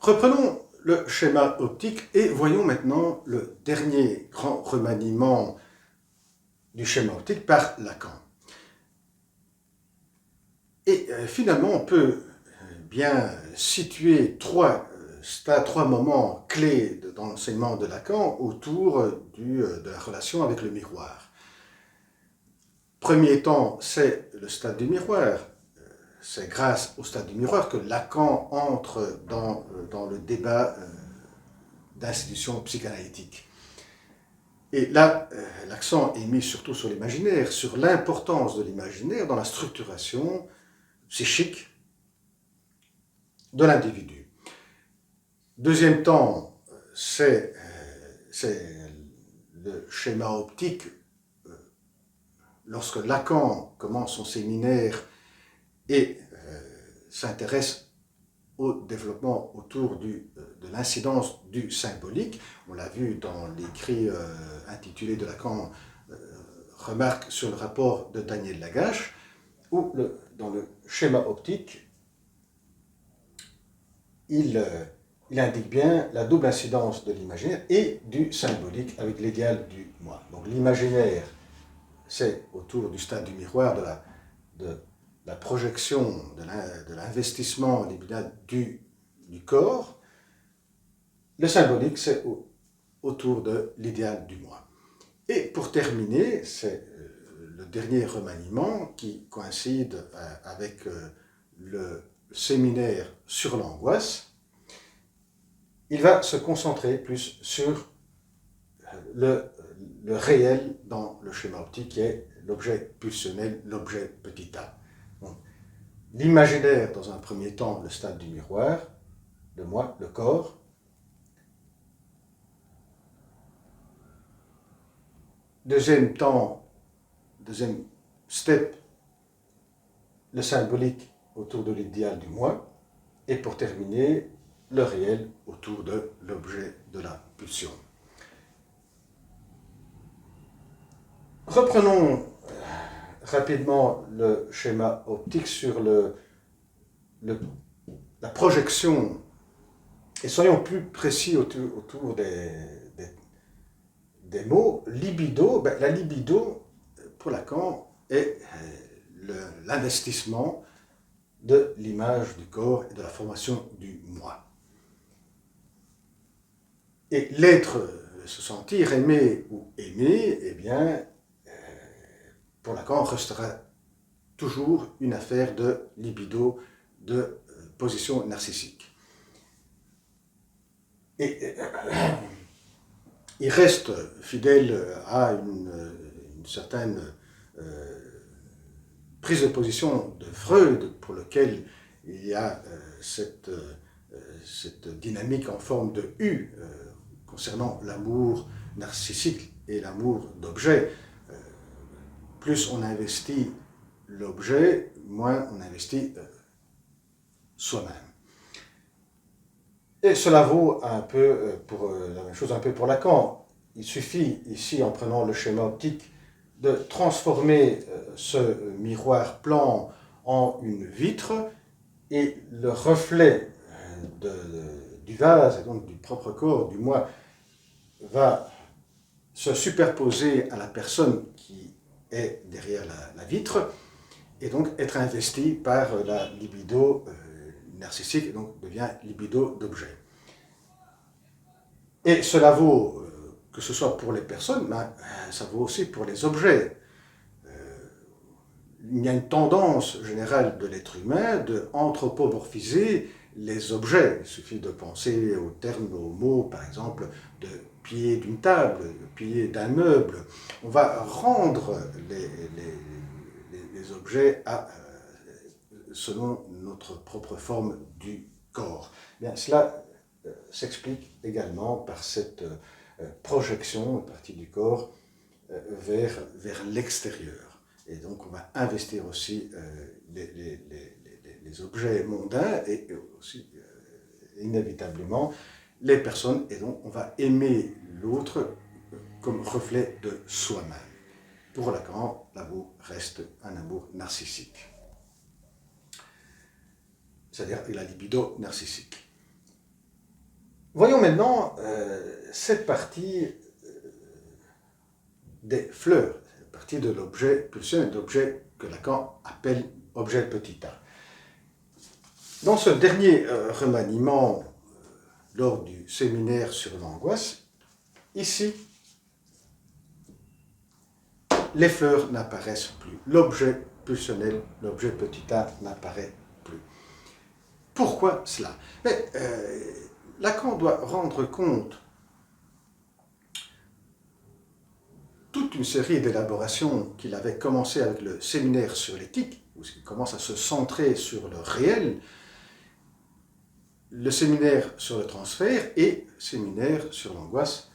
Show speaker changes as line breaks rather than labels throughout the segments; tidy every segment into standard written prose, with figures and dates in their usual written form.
Reprenons le schéma optique et voyons maintenant le dernier grand remaniement du schéma optique par Lacan. Et finalement, on peut bien situer trois moments clés dans l'enseignement de Lacan autour de la relation avec le miroir. Premier temps, c'est le stade du miroir. C'est grâce au stade du miroir que Lacan entre dans le débat d'institutions psychanalytiques. Et là, l'accent est mis surtout sur l'imaginaire, sur l'importance de l'imaginaire dans la structuration psychique de l'individu. Deuxième temps, c'est le schéma optique. Lorsque Lacan commence son séminaire et s'intéresse au développement autour de l'incidence du symbolique, on l'a vu dans l'écrit intitulé de Lacan, Remarque sur le rapport de Daniel Lagache, où dans le schéma optique, il indique bien la double incidence de l'imaginaire et du symbolique avec l'idéal du moi. Donc l'imaginaire, c'est autour du stade du miroir, de la projection, de l'investissement libidinal du corps. Le symbolique, c'est autour de l'idéal du moi. Et pour terminer, c'est le dernier remaniement qui coïncide avec le séminaire sur l'angoisse. Il va se concentrer plus sur le réel dans le schéma optique, qui est l'objet pulsionnel, l'objet petit a. L'imaginaire, dans un premier temps, le stade du miroir, le moi, le corps. Deuxième temps, deuxième step, le symbolique autour de l'idéal du moi. Et pour terminer, le réel autour de l'objet de la pulsion. Reprenons rapidement le schéma optique sur la projection, et soyons plus précis autour des mots. Libido, la libido, pour Lacan, est l'investissement de l'image du corps et de la formation du moi. Et l'être, se sentir aimé ou aimé, eh bien, pour Lacan, restera toujours une affaire de libido, de position narcissique. Et il reste fidèle à une certaine prise de position de Freud, pour lequel il y a cette dynamique en forme de U concernant l'amour narcissique et l'amour d'objet. Plus on investit l'objet, moins on investit soi-même. Et cela vaut un peu pour la même chose un peu pour Lacan. Il suffit ici, en prenant le schéma optique, de transformer ce miroir plan en une vitre, et le reflet du vase, et donc du propre corps, du moi, va se superposer à la personne qui est derrière la vitre, et donc être investi par la libido narcissique, et donc devient libido d'objet. Et cela vaut, que ce soit pour les personnes, mais ça vaut aussi pour les objets. Il y a une tendance générale de l'être humain de anthropomorphiser les objets. Il suffit de penser aux termes, aux mots, par exemple, de pied d'une table, de pied d'un meuble. On va rendre les objets selon notre propre forme du corps. Bien, cela s'explique également par cette projection, une partie du corps, vers l'extérieur. Et donc on va investir aussi les objets mondains et aussi inévitablement les personnes, et donc on va aimer l'autre comme reflet de soi-même. Pour Lacan, l'amour reste un amour narcissique, c'est-à-dire la libido narcissique. Voyons maintenant cette partie des fleurs, cette partie de l'objet pulsé, de l'objet que Lacan appelle objet petit a. Dans ce dernier remaniement lors du séminaire sur l'angoisse, ici, les fleurs n'apparaissent plus. L'objet pulsionnel, l'objet petit a n'apparaît plus. Pourquoi cela? Mais Lacan doit rendre compte toute une série d'élaborations qu'il avait commencé avec le séminaire sur l'éthique, où il commence à se centrer sur le réel, le séminaire sur le transfert et le séminaire sur l'angoisse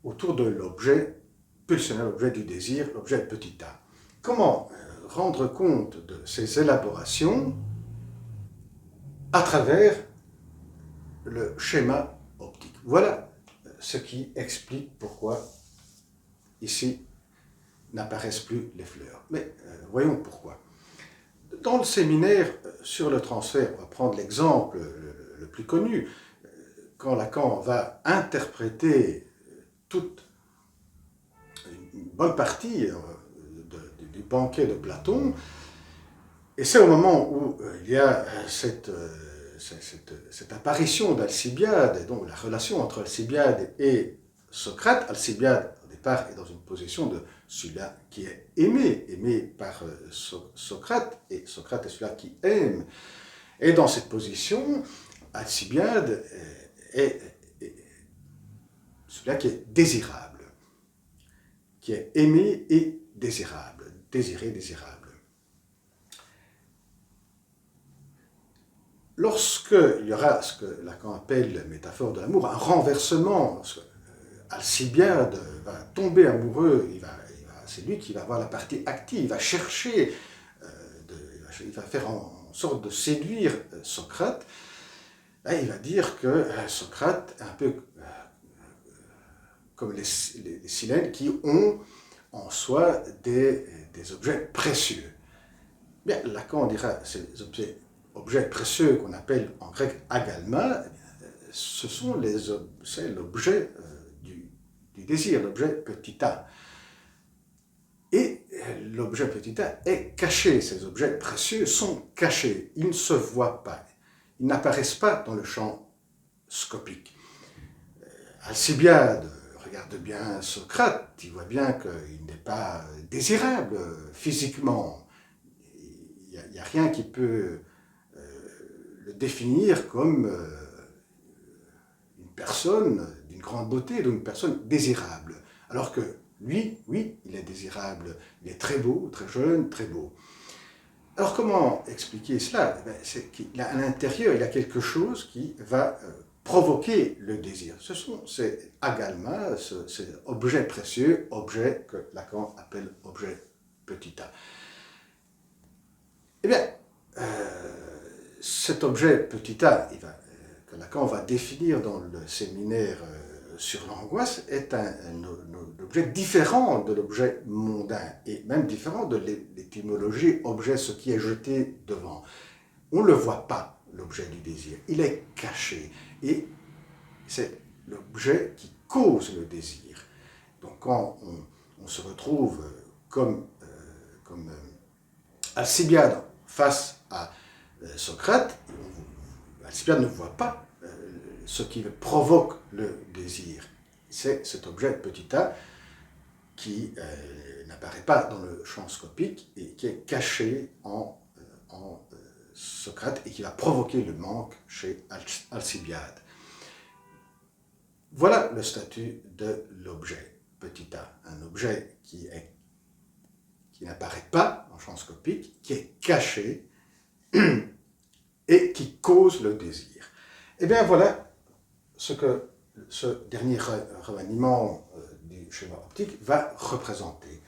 autour de l'objet pulsionnel, l'objet du désir, l'objet petit a. Comment rendre compte de ces élaborations à travers le schéma optique? Voilà ce qui explique pourquoi ici n'apparaissent plus les fleurs. Mais voyons pourquoi. Dans le séminaire sur le transfert, on va prendre l'exemple le plus connu, quand Lacan va interpréter toute une bonne partie du banquet de Platon, et c'est au moment où il y a cette apparition d'Alcibiade, et donc la relation entre Alcibiade et Socrate. Alcibiade, au départ, est dans une position de celui-là qui est aimé par Socrate, et Socrate est celui-là qui aime. Et dans cette position, Alcibiade est celui-là qui est désirable, qui est aimé et désirable, désirable. Lorsqu'il y aura ce que Lacan appelle la métaphore de l'amour, un renversement, lorsque Alcibiade va tomber amoureux, c'est lui qui va avoir la partie active, il va chercher, il va faire en sorte de séduire Socrate. Là, il va dire que Socrate est un peu comme les Silènes qui ont en soi des objets précieux. Bien, Lacan dira ces objets précieux qu'on appelle en grec agalma, c'est l'objet du désir, l'objet petit a. Et l'objet petit a est caché, ces objets précieux sont cachés, ils ne se voient pas, ils n'apparaissent pas dans le champ scopique. Alcibiade regarde bien Socrate, il voit bien qu'il n'est pas désirable physiquement. Il n'y a rien qui peut le définir comme une personne d'une grande beauté, donc une personne désirable. Alors que lui, oui, il est désirable, il est très beau, très jeune, très beau. Alors comment expliquer cela? C'est qu'à l'intérieur, il y a quelque chose qui va provoquer le désir. Ce sont ces agalma, ces objets précieux, objets que Lacan appelle objets petit a. Eh bien, cet objet petit a, que Lacan va définir dans le séminaire sur l'angoisse, est un objet différent de l'objet mondain, et même différent de l'étymologie objet, ce qui est jeté devant. On ne le voit pas, l'objet du désir, il est caché, et c'est l'objet qui cause le désir. Donc quand on se retrouve comme Alcibiade face à Socrate, Alcibiade ne voit pas ce qui provoque le désir. C'est cet objet petit a qui n'apparaît pas dans le champ scopique et qui est caché en Socrate et qui va provoquer le manque chez Alcibiade. Voilà le statut de l'objet petit a, un objet qui n'apparaît pas en champ scopique, qui est caché et qui cause le désir. Et bien voilà ce que ce dernier remaniement du schéma optique va représenter.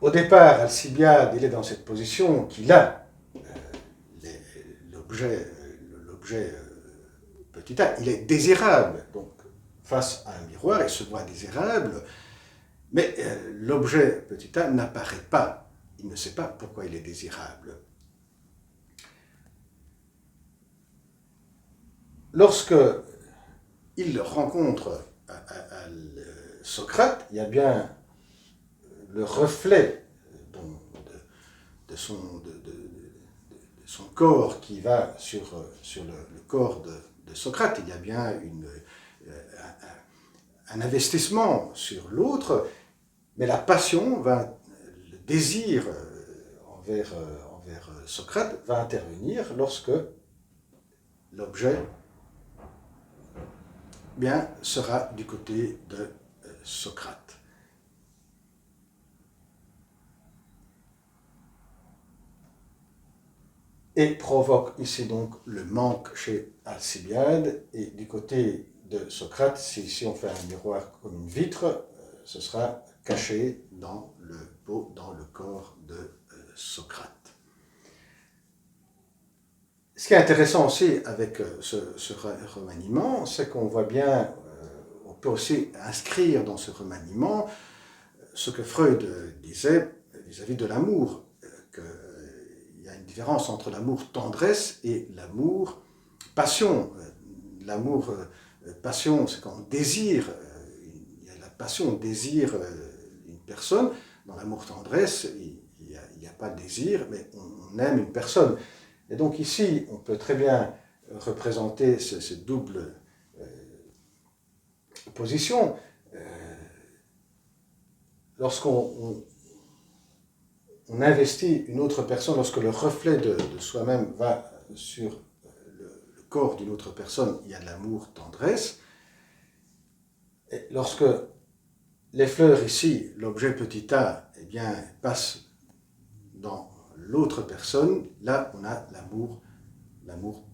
Au départ, Alcibiade, il est dans cette position qu'il a l'objet petit a, il est désirable. Donc, face à un miroir, il se voit désirable, mais l'objet petit a n'apparaît pas. Il ne sait pas pourquoi il est désirable. lorsque il rencontre Socrate, il y a bien le reflet de son corps qui va sur le corps de Socrate. Il y a bien un investissement sur l'autre, mais la passion, le désir envers Socrate va intervenir lorsque l'objet sera du côté de Socrate. Et provoque ici donc le manque chez Alcibiade, et du côté de Socrate, si on fait un miroir comme une vitre, ce sera caché dans le corps de Socrate. Ce qui est intéressant aussi avec ce remaniement, c'est qu'on voit bien, on peut aussi inscrire dans ce remaniement ce que Freud disait vis-à-vis de l'amour, qu'il y a une différence entre l'amour tendresse et l'amour passion. L'amour passion, c'est quand on désire, il y a la passion, on désire une personne. Dans l'amour tendresse, il n'y a pas de désir, mais on aime une personne. Et donc ici, on peut très bien représenter cette double position. Lorsqu'on investit une autre personne, lorsque le reflet de soi-même va sur le corps d'une autre personne, il y a de l'amour, tendresse. Et lorsque les fleurs ici, l'objet petit a, eh bien, passe dans l'autre personne, là on a l'amour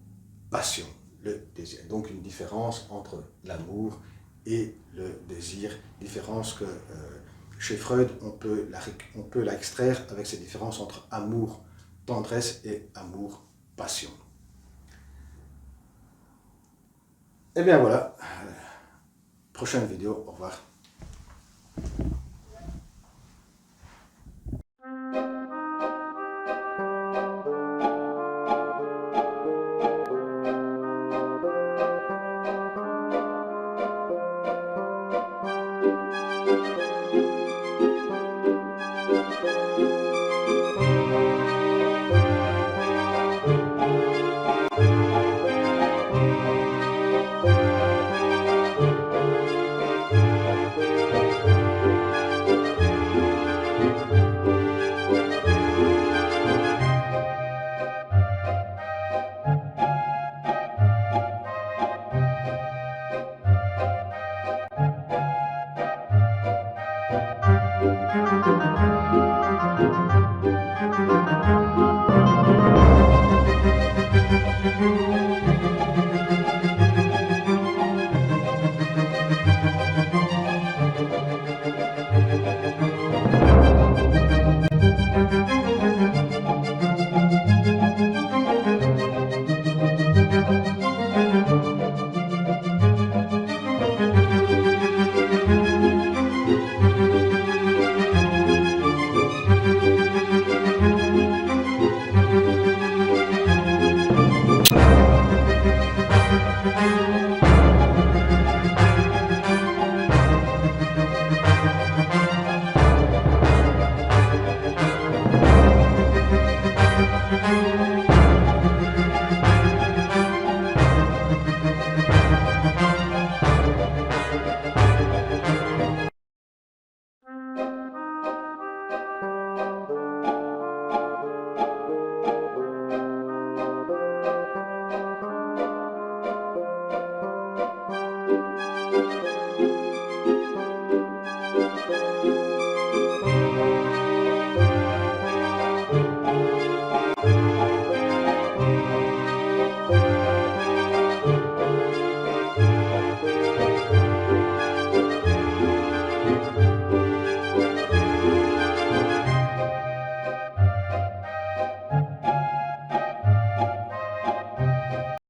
passion, le désir. Donc une différence entre l'amour et le désir, différence que chez Freud on peut la extraire avec cette différence entre amour tendresse et amour passion. Et bien voilà, prochaine vidéo, au revoir.